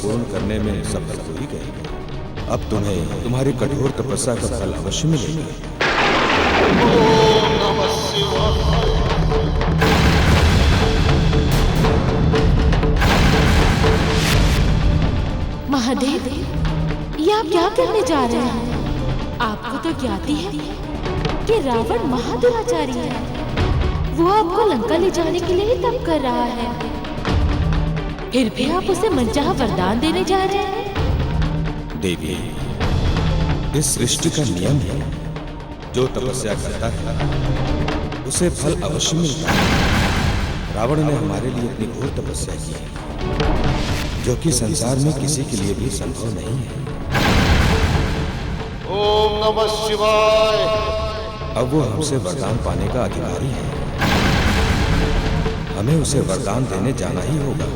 पूर्ण करने में सफल हो ही गए। अब तुम्हें तुम्हारी कठोर तपस्या का फल अवश्य मिलेगा। ओम नमः शिवाय। महादेव, ये आप क्या करने जा रहे हैं? आपको तो ज्ञाति है कि रावण महादुराचारी है। वो आपको लंका ले जाने के लिए तप कर रहा है, फिर भी आप उसे मनचाहा वरदान देने जा रहे हैं। देवी, इस सृष्टि का नियम है, जो तपस्या करता है उसे फल अवश्य मिलता है। रावण ने हमारे लिए इतनी घोर तपस्या की है, जो कि संसार में किसी के लिए भी संभव नहीं है। ओम नमः शिवाय। अब वो हमसे वरदान पाने का अधिकारी है, हमें उसे वरदान देने जाना ही होगा।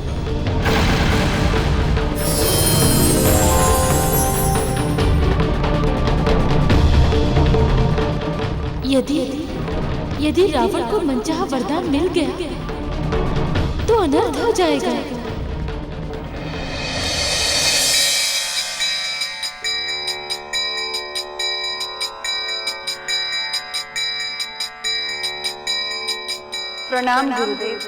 यदि रावण को मनचाहा वरदान मिल गया तो अनर्थ हो जाएगा। प्रणाम गुरुदेव।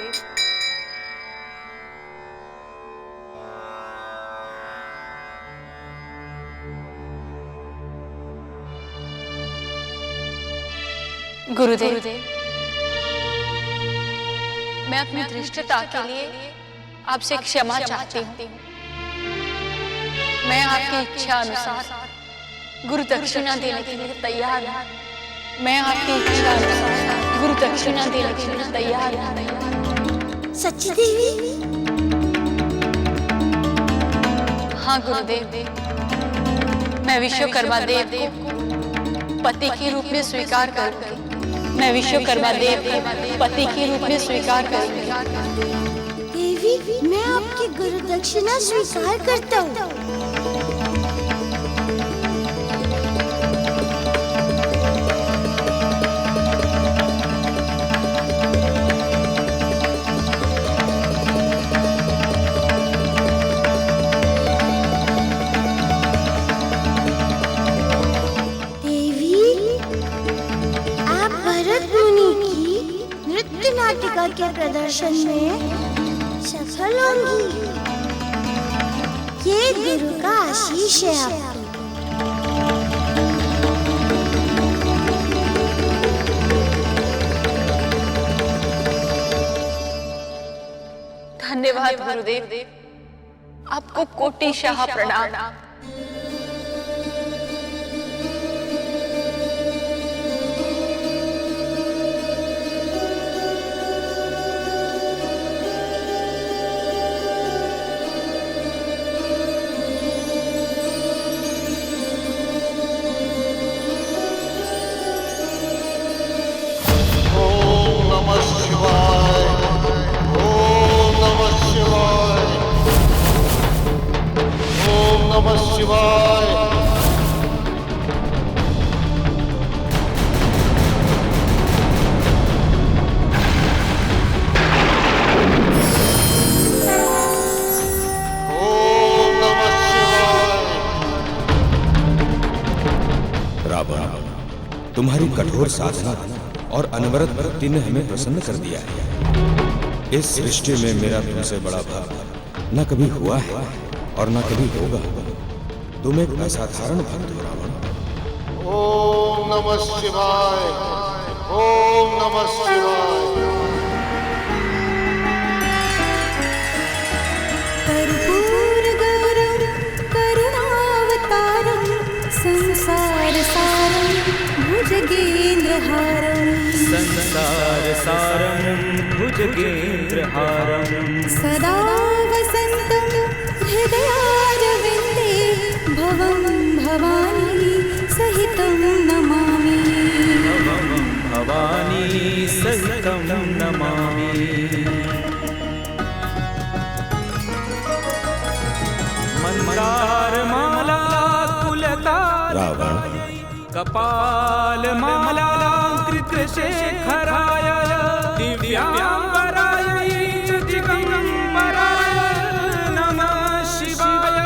गुरुदेव, मैं अपनी धृष्टता के लिए आपसे क्षमा चाहती हूँ। मैं आपकी इच्छा अनुसार गुरु दक्षिणा देने के लिए तैयार हूँ। मैं आपकी इच्छा अनुसार गुरु दक्षिणा देने के लिए तैयार हूँ। सच्ची देवी? हाँ गुरुदेव, मैं विश्वकर्मा देव को पति के रूप में स्वीकार करूंगी। मैं विश्वकर्मा देव को पति के रूप में स्वीकार करूंगी। देवी, मैं आपकी गुरु दक्षिणा स्वीकार करता हूँ। नाटिका के प्रदर्शन में सफल होंगी। ये गुरु का आशीष है आपको। धन्यवाद गुरुदेव, आपको कोटिशाह प्रणाम। नमः शिवाय। ओम नमः शिवाय। रावण, तुम्हारी कठोर साधना और अनवरत भक्ति ने हमें प्रसन्न कर दिया है। इस सृष्टि में मेरा तुमसे बड़ा भक्त न कभी हुआ है और न कभी होगा। तुम एक असाधारण भक्त हो रावण। ओम नमः शिवाय। ओम नमः शिवाय। कर्पूर गौरम करुणावतारम संसार सारम भुजगेन्द्रहारम। संसार सारम भुजगेन्द्रहारम। सदा वसन्तं हृदयारविन्दे भवं भवानी सहितं नमामि। भवं भवानी सहितं नमामि। मंदार माला कुलकार रावण, कपाल माला कृतशेखराय दिव्यांबराय दिगंबराय नमः शिवाय।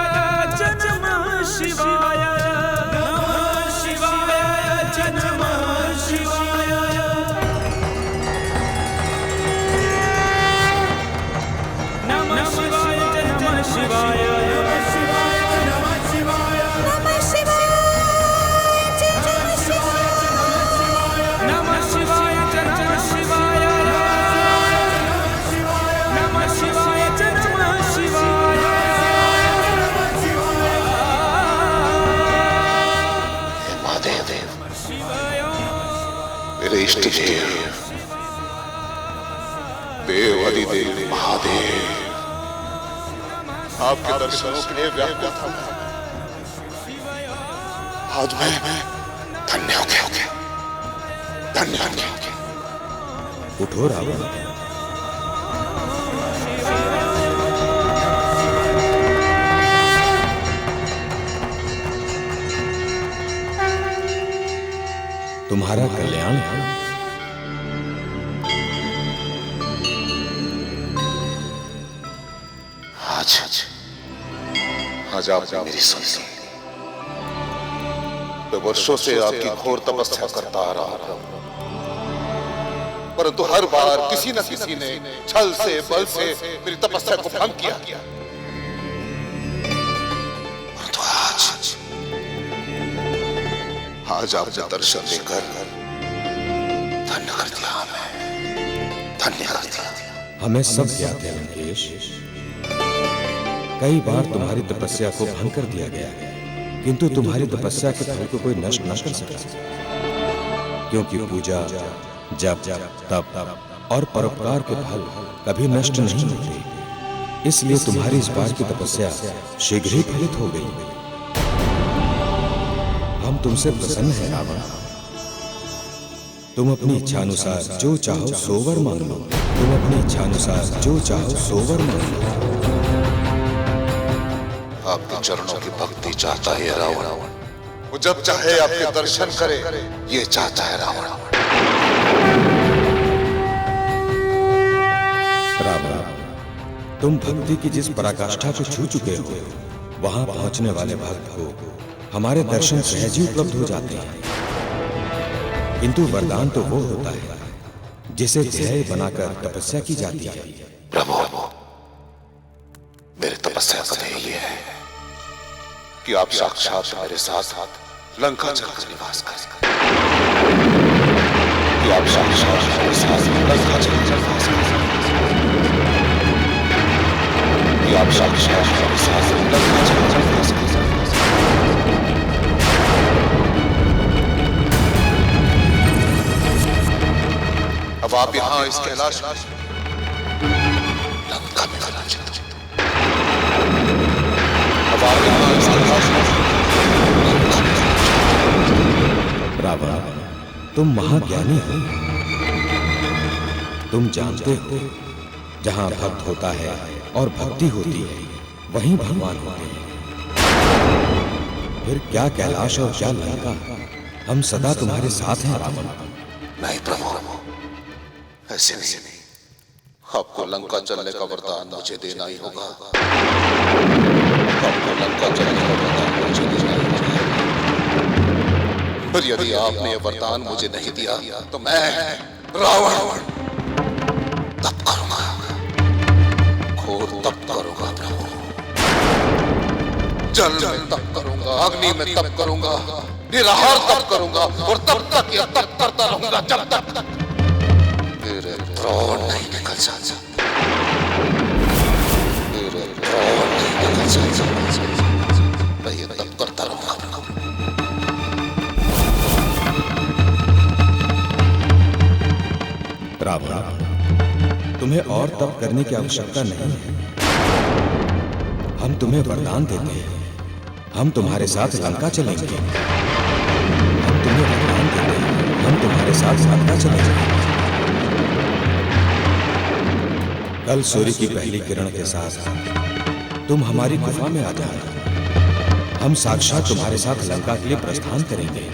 दर्शनों के लिए व्याकुल था। आज मैं धन्य हो गया, धन्य हो गया। उठो रावण, तुम्हारा कल्याण है। आज आपने मेरी सुन ली। मैं वर्षों से आपकी घोर तपस्या करता आ रहा हूं, परंतु हर बार किसी न किसी ने छल से बल से मेरी तपस्या को भंग किया। परंतु आज आपने दर्शन देकर धन्य कर दिया, हमें धन्य कर दिया। हमें सब ज्ञात है लंकेश, कई बार तुम्हारी तपस्या को भंग कर दिया गया, किंतु तुम्हारी तपस्या के फल को कोई नष्ट न कर सका, क्योंकि पूजा, जप, तप और परोपकार के फल कभी नष्ट नहीं होते। इसलिए तुम्हारी इस बार की तपस्या शीघ्र ही फलित हो गई। हम तुमसे प्रसन्न हैं रावण। तुम अपनी इच्छानुसार जो चाहो सो वर मांग लो। तुम अपनी इच्छानुसार जो चाहो सो वर मांग लो। आपके चरणों की भक्ति चाहता है रावण। वो जब चाहे आपके दर्शन करे, ये चाहता है रावण। रावण, तुम भक्ति की जिस पराकाष्ठा को छू चुके हो, वहां पहुंचने वाले भक्त को हमारे दर्शन सहज ही उपलब्ध हो जाते हैं। किंतु वरदान तो वो होता है जिसे ध्येय बनाकर तपस्या की जाती है। प्रभु, मेरी तपस्या का ध्येय ये है कि आप साक्षात मेरे साथ लंका चलकर निवास करें, कि आप साक्षात मेरे साथ लंका चलकर निवास करें, कि आप साक्षात मेरे साथ लंका चलकर निवास करें। अब आप यहाँ इस कैलाश लंका में विराजित हो। अब आप यहाँ इस कैलाश लंका में रावण, तुम महाज्ञानी हो। तुम जानते हो जहां भक्त होता है और भक्ति होती है, वहीं भगवान होते हैं। फिर क्या कैलाश और क्या लंका, हम सदा तुम्हारे साथ हैं रावण। नहीं प्रभु, ऐसे नहीं। आपको लंका चलने का वरदान मुझे देना ही होगा। आपको लंका चलने का वरदान मुझे देना ही होगा। पर यदि आपने यह वरदान मुझे नहीं दिया, तो मैं रावण तप करूंगा, घोर तप करूंगा प्रभु। जल में तप करूंगा, अग्नि में तप करूंगा, निराहार तप करूंगा, और तब तक यह तप करता रहूंगा जब तक मेरे प्राण नहीं निकल जाते। मेरे प्राण नहीं निकल जाते। मैं ये तप करता रहूंगा प्रभु। रावण, तुम्हें और तप करने की आवश्यकता नहीं है। हम तुम्हें वरदान देते हैं, हम तुम्हारे साथ लंका चलेंगे। हम तुम्हें वरदान देते हैं, हम तुम्हारे साथ लंका चलेंगे। कल सूर्य की पहली किरण के साथ तुम हमारी गुफा में आ जाना। हम साक्षात तुम्हारे साथ लंका के लिए प्रस्थान करेंगे।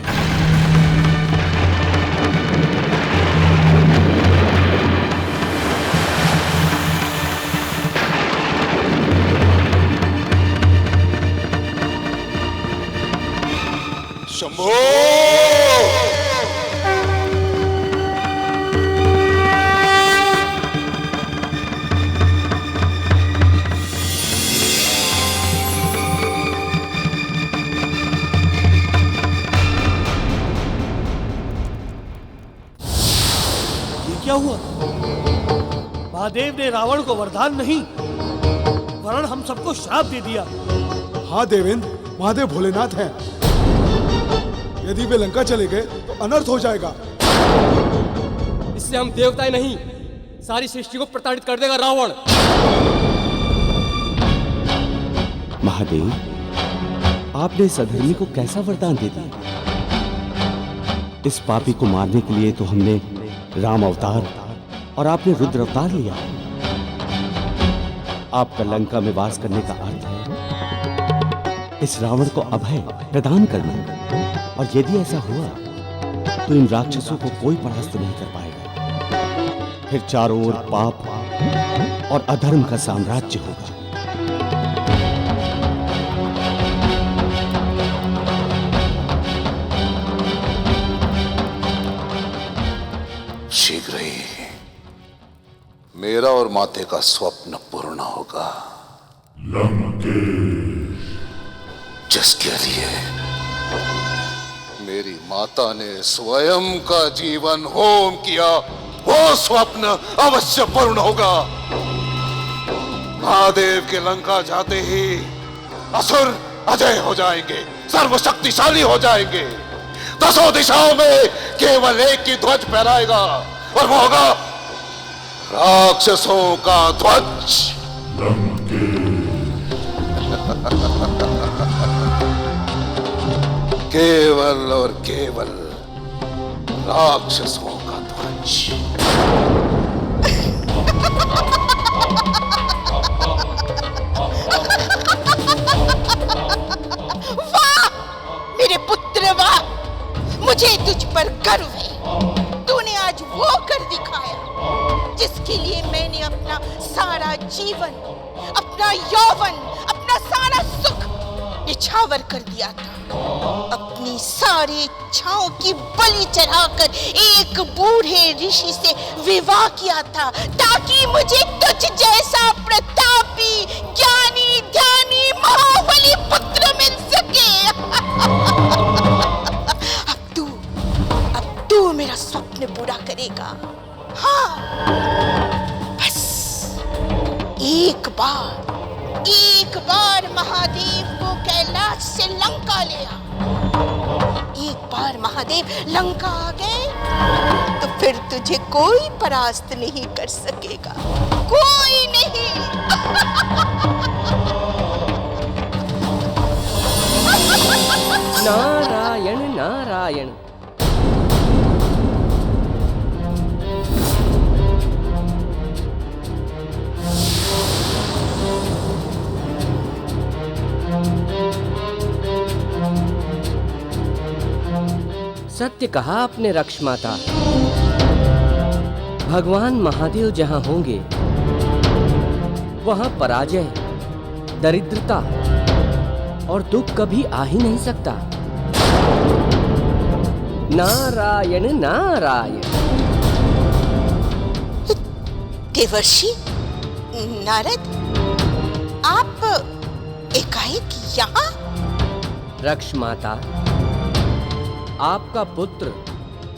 शंभो! क्या हुआ? महादेव ने रावण को वरदान नहीं, वरन हम सबको श्राप दे दिया। हाँ देवेंद्र, महादेव भोलेनाथ हैं। यदि वे लंका चले गए तो अनर्थ हो जाएगा। इससे हम देवताएं नहीं, सारी सृष्टि को प्रताड़ित कर देगा रावण। महादेव, आपने इस अधर्मी को कैसा वरदान दे दिया? इस पापी को मारने के लिए तो हमने राम अवतार और आपने रुद्र अवतार लिया। आपका लंका में वास करने का अर्थ है इस रावण को अभय प्रदान करना, और यदि ऐसा हुआ तो इन राक्षसों को कोई परास्त नहीं कर पाएगा। फिर चारों ओर पाप और अधर्म का साम्राज्य होगा। शीघ्र ही मेरा और माते का स्वप्न पूर्ण होगा, जिसके लिए मेरी माता ने स्वयं का जीवन होम किया, वो स्वप्न अवश्य पूर्ण होगा। महादेव के लंका जाते ही असुर अजय हो जाएंगे, सर्वशक्तिशाली हो जाएंगे। 10 दिशाओं में केवल एक ही ध्वज फहराएगा, और वो होगा राक्षसों का ध्वज। केवल और केवल राक्षसों का ध्वज। वाह मेरे पुत्र, वाह! मुझे तुझ पर गर्व है। तूने आज वो कर दिखाया जिसके लिए मैंने अपना सारा जीवन, अपना यौवन, अपना सारा सुख निछावर कर दिया था। अपनी सारी इच्छाओं की बलि चढ़ाकर एक बूढ़े ऋषि से विवाह किया था, ताकि मुझे तुझ जैसा प्रतापी, ज्ञानी, ध्यानी, महाबली पुत्र मिल सके। अब तू मेरा स्वप्न पूरा करेगा। हाँ, बस एक बार महादेव को कैलाश से लंका ले आ। एक बार महादेव लंका आ गए तो फिर तुझे कोई परास्त नहीं कर सकेगा, कोई नहीं। नारायण नारायण। सत्य कहा आपने रक्ष माता। भगवान महादेव जहां होंगे वहां पराजय, दरिद्रता और दुख कभी आ ही नहीं सकता। नारायण नारायण। देवर्षि नारद, आप एकाएक यहाँ? रक्ष माता, आपका पुत्र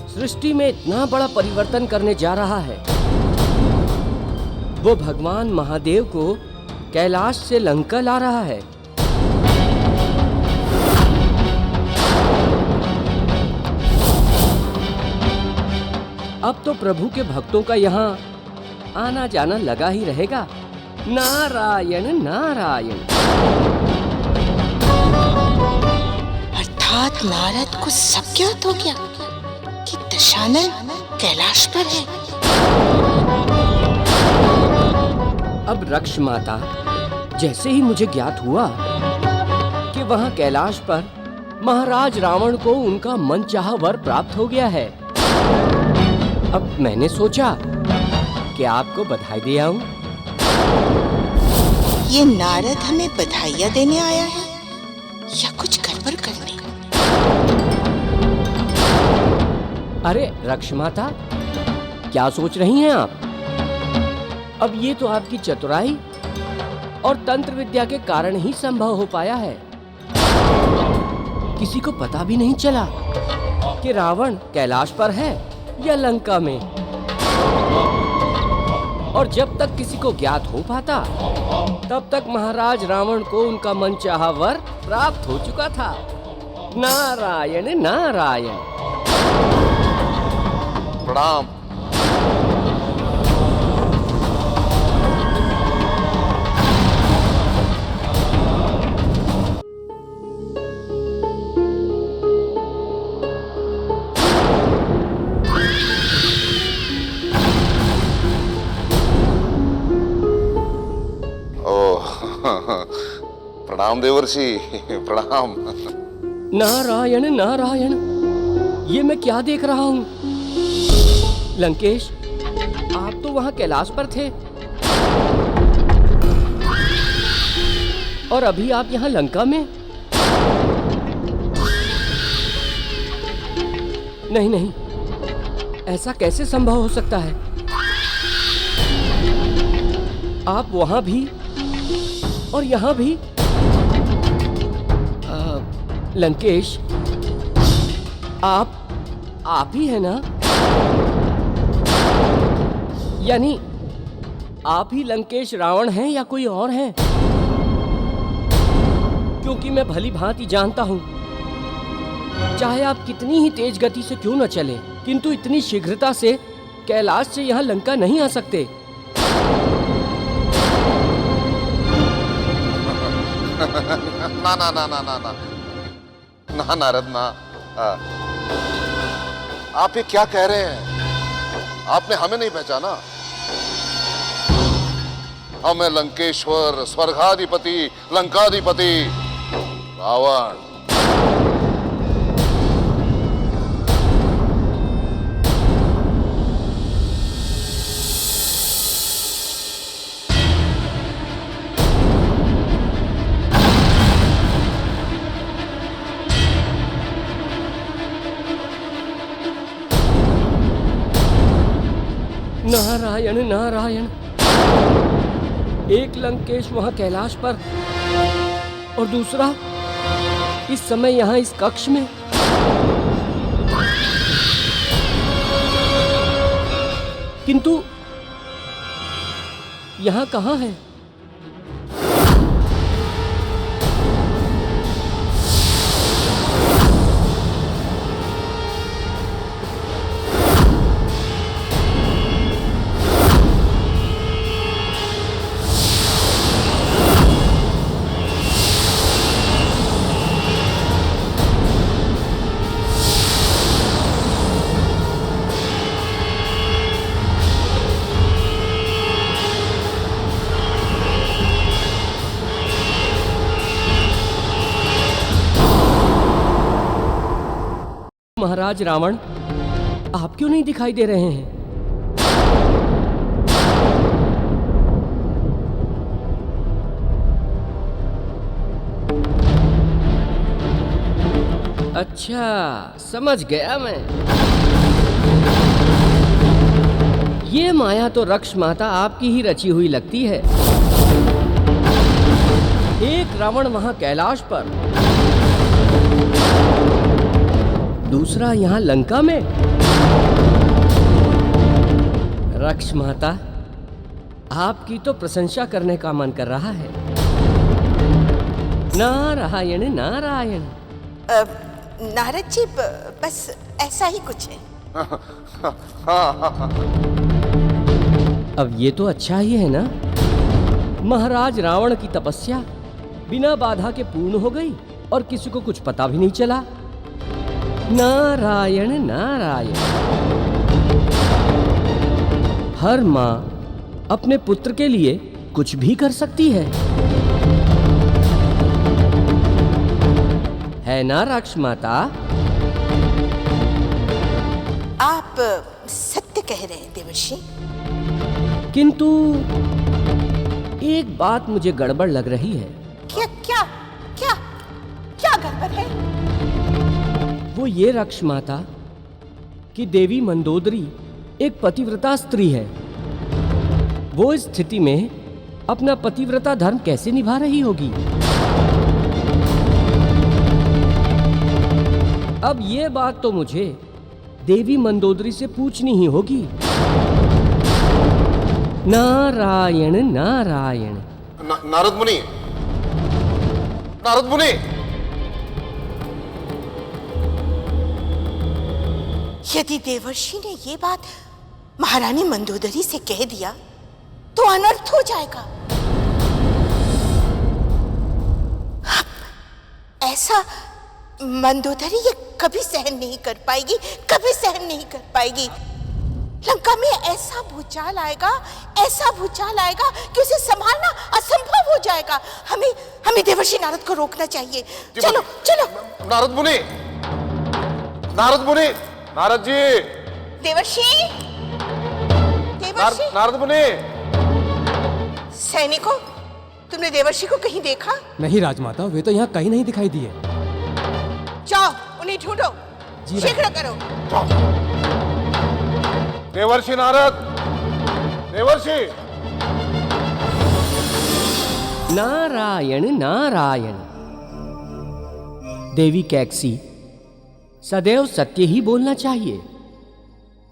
सृष्टि में इतना बड़ा परिवर्तन करने जा रहा है। वो भगवान महादेव को कैलाश से लंका ला रहा है। अब तो प्रभु के भक्तों का यहाँ आना जाना लगा ही रहेगा। नारायण नारायण। अर्थात नारद को सब ज्ञात हो गया कि दशानन कैलाश पर है। अब रक्ष माता, जैसे ही मुझे ज्ञात हुआ कि वहां कैलाश पर महाराज रावण को उनका मनचाहा वर प्राप्त हो गया है, अब मैंने सोचा कि आपको बधाई दे आऊं। ये नारद हमें बधाइयां देने आया है या कुछ गड़बड़ करने? अरे रक्ष माता, क्या सोच रही हैं आप? अब ये तो आपकी चतुराई और तंत्र विद्या के कारण ही संभव हो पाया है। किसी को पता भी नहीं चला कि रावण कैलाश पर है या लंका में। और जब तक किसी को ज्ञात हो पाता, तब तक महाराज रावण को उनका मनचाहा वर प्राप्त हो चुका था। नारायण नारायण। प्रणाम। प्रणाम देवर्षि, प्रणाम। नारायण नारायण, ये मैं क्या देख रहा हूँ? लंकेश, आप तो वहाँ कैलाश पर थे और अभी आप यहाँ लंका में। नहीं नहीं, ऐसा कैसे संभव हो सकता है? आप वहां भी और यहाँ भी। लंकेश, आप ही है ना? यानी आप ही लंकेश रावण हैं या कोई और हैं? क्योंकि मैं भली भांति जानता हूं, चाहे आप कितनी ही तेज गति से क्यों न चले, किंतु इतनी शीघ्रता से कैलाश से यहाँ लंका नहीं आ सकते। ना ना ना ना ना ना ना नारद ना, आप ये क्या कह रहे हैं? आपने हमें नहीं पहचाना? हमें लंकेश्वर, स्वर्गाधिपति, लंकाधिपति रावण। नारायण नारायण, एक लंकेश वहां कैलाश पर और दूसरा इस समय यहाँ इस कक्ष में। किंतु यहाँ कहाँ है? महाराज रावण, आप क्यों नहीं दिखाई दे रहे हैं? अच्छा, समझ गया मैं। ये माया तो रक्ष माता आपकी ही रची हुई लगती है। एक रावण वहां कैलाश पर, दूसरा यहाँ लंका में। रक्ष माता, आपकी तो प्रशंसा करने का मन कर रहा है। नारायण नारायण। नारद जी, बस ऐसा ही कुछ है। अब ये तो अच्छा ही है ना? महाराज रावण की तपस्या बिना बाधा के पूर्ण हो गई और किसी को कुछ पता भी नहीं चला। नारायण नारायण। हर माँ अपने पुत्र के लिए कुछ भी कर सकती है ना राक्ष माता? आप सत्य कह रहे हैं देवर्षि। किंतु एक बात मुझे गड़बड़ लग रही है। क्या क्या क्या क्या गड़बड़ है? वो ये रक्ष माता कि देवी मंदोदरी एक पतिव्रता स्त्री है। वो इस स्थिति में अपना पतिव्रता धर्म कैसे निभा रही होगी? अब ये बात तो मुझे देवी मंदोदरी से पूछनी ही होगी। नारायण नारायण। नारद मुनि, नारद मुनि, यदि देवर्षि ने ये बात महारानी मंदोदरी से कह दिया तो अनर्थ हो जाएगा। ऐसा मंदोदरी ये कभी सहन नहीं कर पाएगी, कभी सहन नहीं कर पाएगी। लंका में ऐसा भूचाल आएगा कि उसे संभालना असंभव हो जाएगा। हमें देवर्षि नारद को रोकना चाहिए। चलो चलो। नारद मुनि, नारद जी। देवर्षि, नारद मुनि। सैनिकों, तुमने देवर्षि को कहीं देखा? नहीं राजमाता, वे तो यहाँ कहीं नहीं दिखाई दिए। जाओ उन्हें ढूंढो, शीघ्र करो। देवर्षि नारद, देवर्षि। नारायण नारायण। देवी कैकसी, सदैव सत्य ही बोलना चाहिए,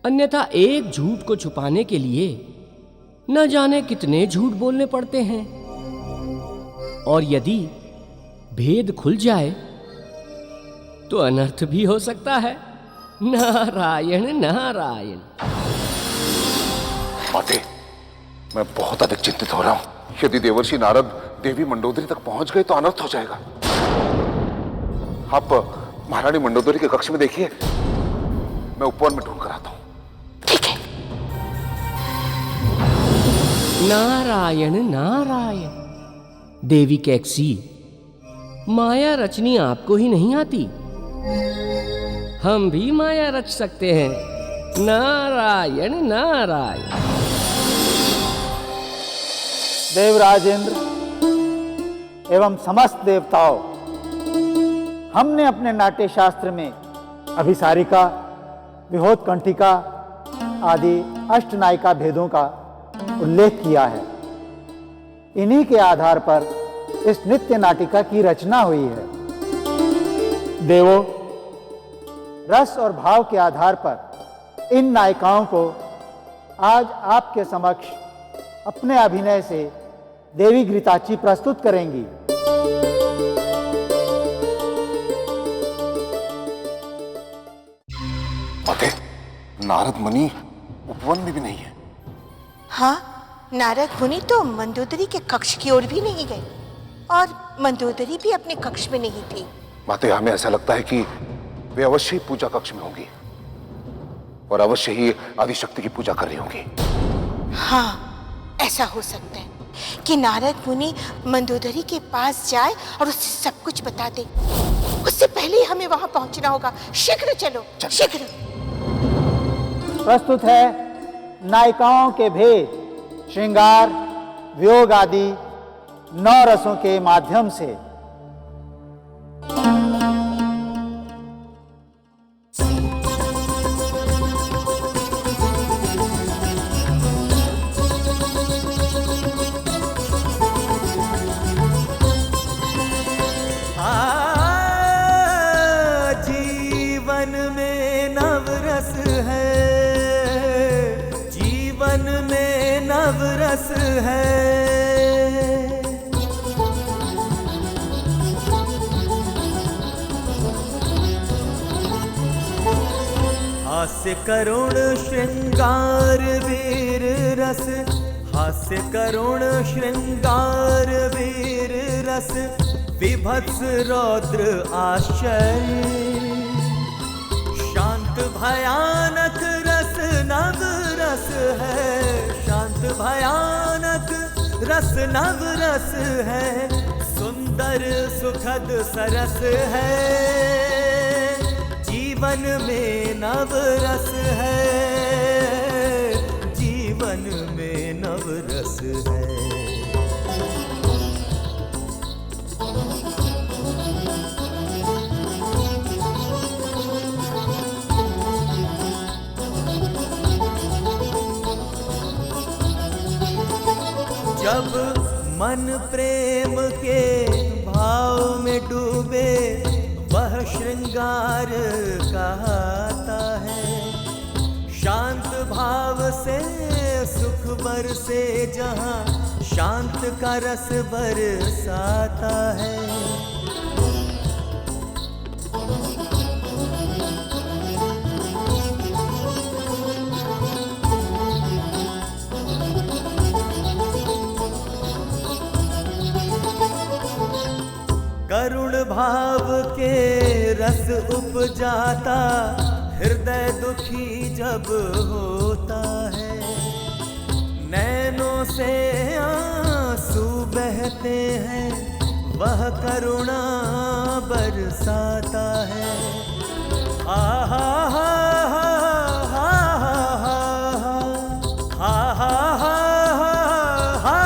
अन्यथा एक झूठ को छुपाने के लिए न जाने कितने झूठ बोलने पड़ते हैं, और यदि भेद खुल जाए तो अनर्थ भी हो सकता है। नारायण नारायण। माते, मैं बहुत अधिक चिंतित हो रहा हूं। यदि देवर्षि नारद देवी मंडोदरी तक पहुंच गए तो अनर्थ हो जाएगा। आप महारानी मंडोदरी के कक्ष में देखिए, मैं उपवन में ढूंढ कर आता हूं। ठीक है। नारायण नारायण। देवी कैकसी, माया रचनी आपको ही नहीं आती, हम भी माया रच सकते हैं। नारायण नारायण। देवराजेंद्र एवं समस्त देवताओं, हमने अपने नाट्य शास्त्र में अभिसारिका, विहोतकंठिका आदि अष्टनायिका भेदों का उल्लेख किया है। इन्हीं के आधार पर इस नृत्य नाटिका की रचना हुई है। देवों, रस और भाव के आधार पर इन नायिकाओं को आज आपके समक्ष अपने अभिनय से देवी घृताची प्रस्तुत करेंगी। नारद मुनि उपवन में भी नहीं है। हाँ, नारद मुनि तो मंदोदरी के कक्ष की ओर भी नहीं गए और मंदोदरी भी अपने कक्ष में नहीं थी। माते, हमें ऐसा लगता है कि वे अवश्य ही पूजा कक्ष में होंगी और अवश्य ही आदिशक्ति की पूजा कर रही होंगी। हाँ, ऐसा हो सकता है कि नारद मुनि मंदोदरी के पास जाए और उससे सब कुछ बता दे। उससे पहले ही हमें वहां पहुंचना होगा। शीघ्र चलो, शीघ्र। प्रस्तुत है नायिकाओं के भेद, श्रृंगार, वियोग आदि 9 रसों के माध्यम से। जीवन में नवरस है, जीवन में नवरस है। हास्य करुण श्रृंगार वीर रस, हास्य करुण श्रृंगार वीर रस, विभत्स रौद्र आश्चर्य, शांत भयानक रस नव रस है, शांत भयानक रस नव रस है, सुंदर सुखद सरस है, जीवन में नव रस है, जीवन में नव रस है। जब मन प्रेम के भाव में डूबे, वह श्रृंगार कहता है, शांत भाव से सुख बरसे जहाँ, शांत का रस बरसाता है। करुण भाव के रस उपजाता, हृदय दुखी जब होता नैनों से आंसू बहते हैं, वह करुणा बरसाता है। आहा हा हा हा हा हा हा,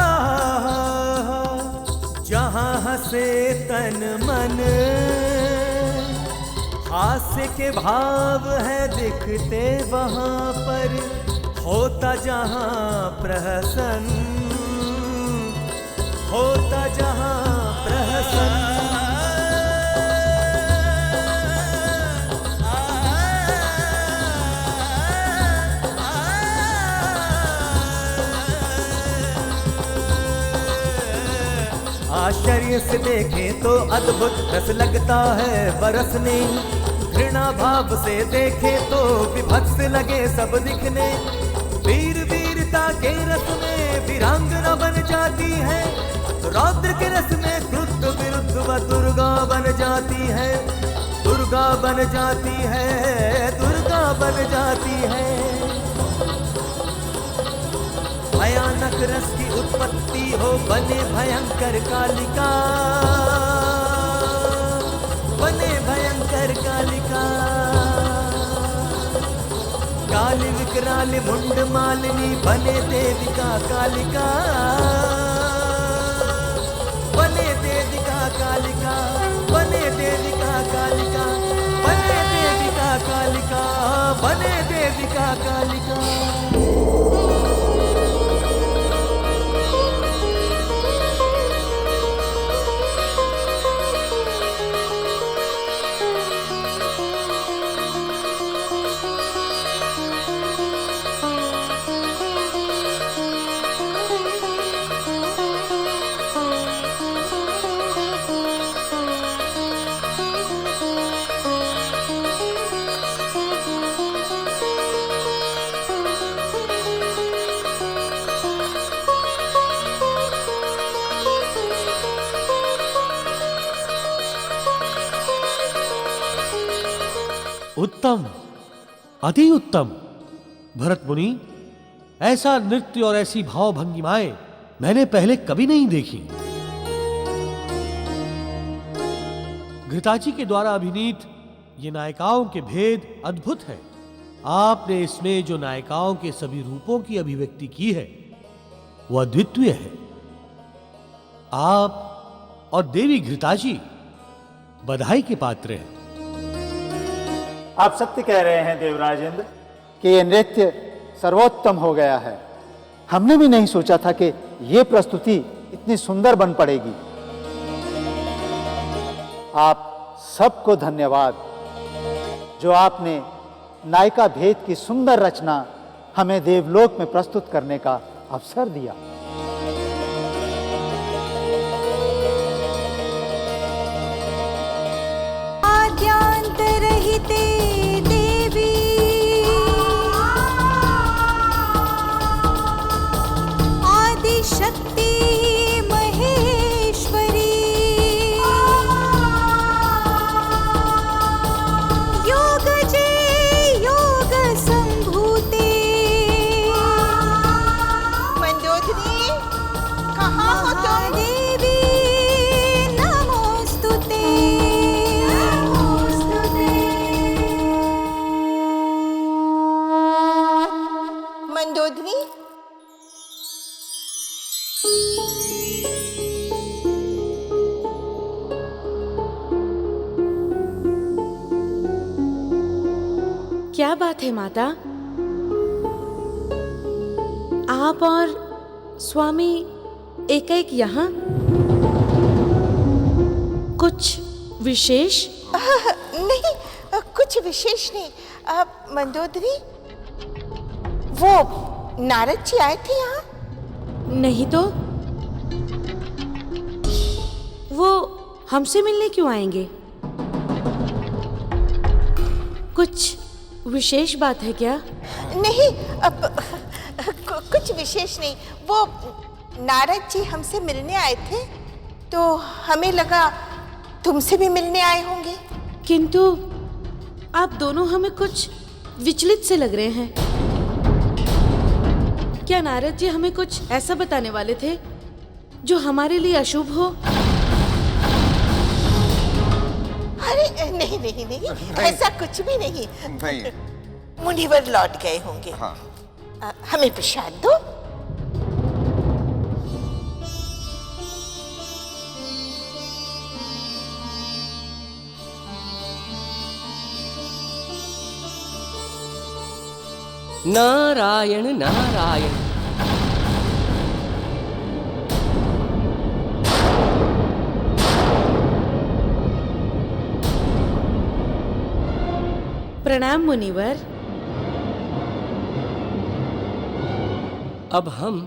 जहाँ हंसे तन मन, हास्य के भाव है दिखते वहाँ पर, होता जहाँ प्रहसन, होता जहाँ प्रहसन। आश्चर्य से देखें तो अद्भुत रस लगता है बरसने, घृणा भाव से देखें तो विभत्स लगे सब दिखने। वीर वीरता के रस में वीरांगना बन जाती है, रौद्र के रस में क्रुद्ध विरुद्ध व दुर्गा बन जाती है, दुर्गा बन जाती है, दुर्गा बन जाती है। भयानक रस की उत्पत्ति हो बने भयंकर कालिका, बने भयंकर कालिका। काली विकराल मुंड मालिनी बने देविका कालिका, बने देविका कालिका, बने देविका कालिका, बने देविका कालिका, बने देविका कालिका। उत्तम, अति उत्तम। भरत मुनि, ऐसा नृत्य और ऐसी भाव भंगिमाएं मैंने पहले कभी नहीं देखी। घृताची के द्वारा अभिनीत ये नायिकाओं के भेद अद्भुत है। आपने इसमें जो नायिकाओं के सभी रूपों की अभिव्यक्ति की है वह अद्वितीय है। आप और देवी घृताची बधाई के पात्र हैं। आप सत्य कह रहे हैं देवराजेंद्र कि यह नृत्य सर्वोत्तम हो गया है। हमने भी नहीं सोचा था कि यह प्रस्तुति इतनी सुंदर बन पड़ेगी। आप सबको धन्यवाद जो आपने नायिका भेद की सुंदर रचना हमें देवलोक में प्रस्तुत करने का अवसर दिया। आद्यांतरहिते देवी आदिशक्ति महेश्वरी योगजे योग संभूते। मंदोदरी, कहाँ हो तुम? देवी नमोस्तुते। मंदोदरी, क्या बात है माता? आप और स्वामी एकाएक यहाँ? कुछ विशेष? नहीं, कुछ विशेष नहीं। मंदोदरी, वो नारद जी आए थे यहाँ? नहीं तो वो हमसे मिलने क्यों आएंगे? कुछ विशेष बात है क्या? नहीं, कुछ विशेष नहीं। वो नारद जी हमसे मिलने आए थे तो हमें लगा तुमसे भी मिलने आए होंगे। किंतु आप दोनों हमें कुछ विचलित से लग रहे हैं। क्या नारद जी हमें कुछ ऐसा बताने वाले थे जो हमारे लिए अशुभ हो? अरे नहीं नहीं नहीं, ऐसा कुछ भी नहीं। मुनिवर लौट गए होंगे। हाँ। हमें प्रसाद दो। नारायण नारायण। प्रणाम मुनिवर। अब हम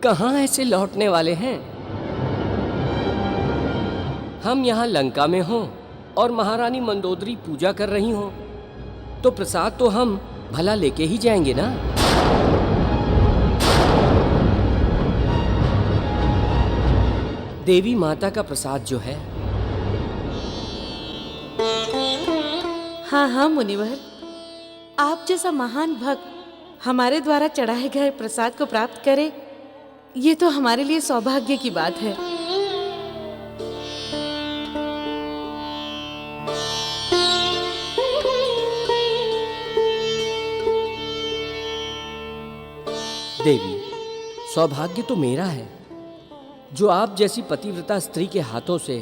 कहाँ ऐसे लौटने वाले हैं? हम यहाँ लंका में हों और महारानी मंदोदरी पूजा कर रही हों, तो प्रसाद तो हम भला लेके ही जाएंगे ना। देवी माता का प्रसाद जो है। हाँ हाँ मुनिवर, आप जैसा महान भक्त हमारे द्वारा चढ़ाए गए प्रसाद को प्राप्त करे, ये तो हमारे लिए सौभाग्य की बात है। देवी, सौभाग्य तो मेरा है जो आप जैसी पतिव्रता स्त्री के हाथों से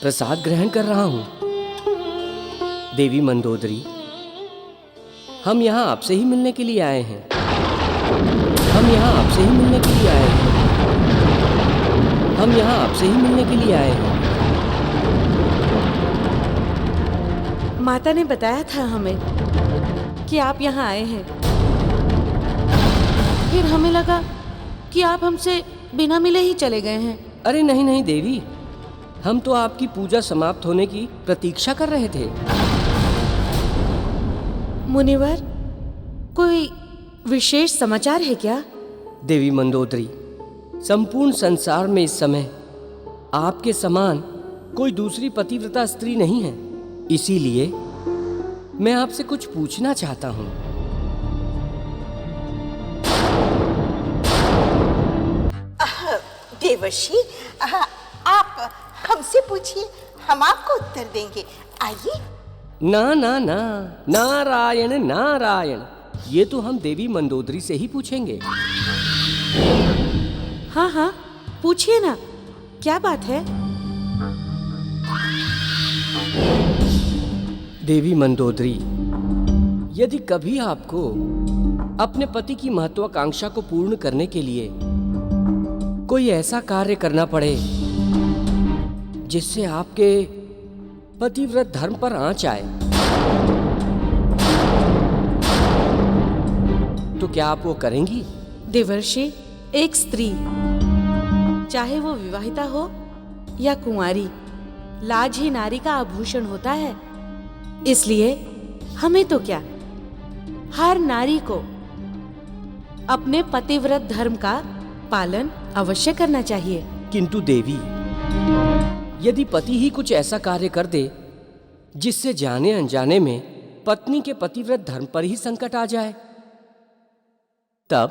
प्रसाद ग्रहण कर रहा हूं। देवी मंदोदरी, हम यहाँ आपसे ही मिलने के लिए आए हैं। हम यहाँ आपसे ही मिलने के लिए आए हैं। हम यहाँ आपसे ही मिलने के लिए आए हैं। माता ने बताया था हमें कि आप यहाँ आए हैं। फिर हमें लगा कि आप हमसे बिना मिले ही चले गए हैं। अरे नहीं नहीं देवी, हम तो आपकी पूजा समाप्त होने की प्रतीक्षा कर रहे थे। मुनिवर, कोई विशेष समाचार है क्या? देवी मंदोदरी, संपूर्ण संसार में इस समय आपके समान कोई दूसरी पतिव्रता स्त्री नहीं है, इसीलिए मैं आपसे कुछ पूछना चाहता हूँ। देवर्षि, आप हमसे पूछिए, हम आपको उत्तर देंगे। आइए। ना ना ना, नारायण नारायण, ये तो हम देवी मंदोदरी से ही पूछेंगे। हाँ हाँ, पूछिए ना, क्या बात है? देवी मंदोदरी, यदि कभी आपको अपने पति की महत्वाकांक्षा को पूर्ण करने के लिए कोई ऐसा कार्य करना पड़े जिससे आपके पतिव्रत धर्म पर आंच आए, तो क्या आप वो करेंगी? देवर्षि, एक स्त्री, चाहे वो विवाहिता हो या कुंवारी, लाज ही नारी का आभूषण होता है। इसलिए हमें तो क्या, हर नारी को अपने पतिव्रत धर्म का पालन अवश्य करना चाहिए। किंतु देवी, यदि पति ही कुछ ऐसा कार्य कर दे जिससे जाने अनजाने में पत्नी के पतिव्रत धर्म पर ही संकट आ जाए, तब?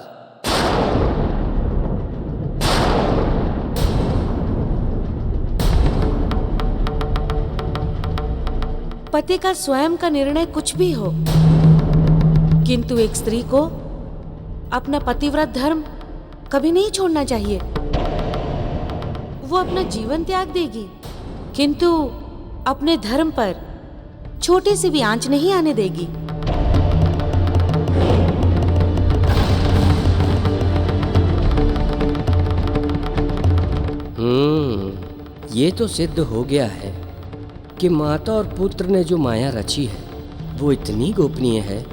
पति का स्वयं का निर्णय कुछ भी हो, किंतु एक स्त्री को अपना पतिव्रत धर्म कभी नहीं छोड़ना चाहिए। वो अपना जीवन त्याग देगी, किंतु अपने धर्म पर छोटी सी भी आंच नहीं आने देगी। ये तो सिद्ध हो गया है कि माता और पुत्र ने जो माया रची है वो इतनी गोपनीय है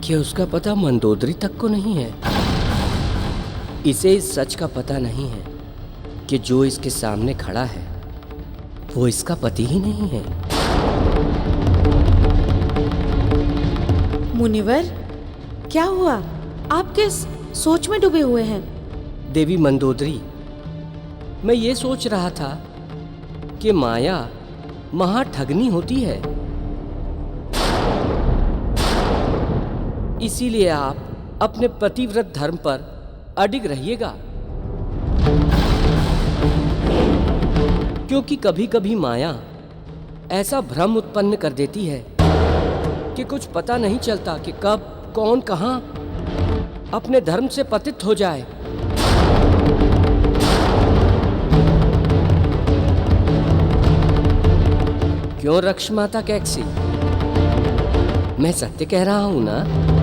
कि उसका पता मंदोदरी तक को नहीं है। इसे इस सच का पता नहीं है कि जो इसके सामने खड़ा है वो इसका पति ही नहीं है। मुनिवर, क्या हुआ? आप किस सोच में डूबे हुए हैं? देवी मंदोदरी, मैं ये सोच रहा था कि माया महाठगनी होती है, इसीलिए आप अपने पतिव्रत धर्म पर अडिग रहिएगा, क्योंकि कभी कभी माया ऐसा भ्रम उत्पन्न कर देती है कि कुछ पता नहीं चलता कि कब कौन कहां अपने धर्म से पतित हो जाए। क्यों रक्ष माता कैक्सी, मैं सत्य कह रहा हूं ना?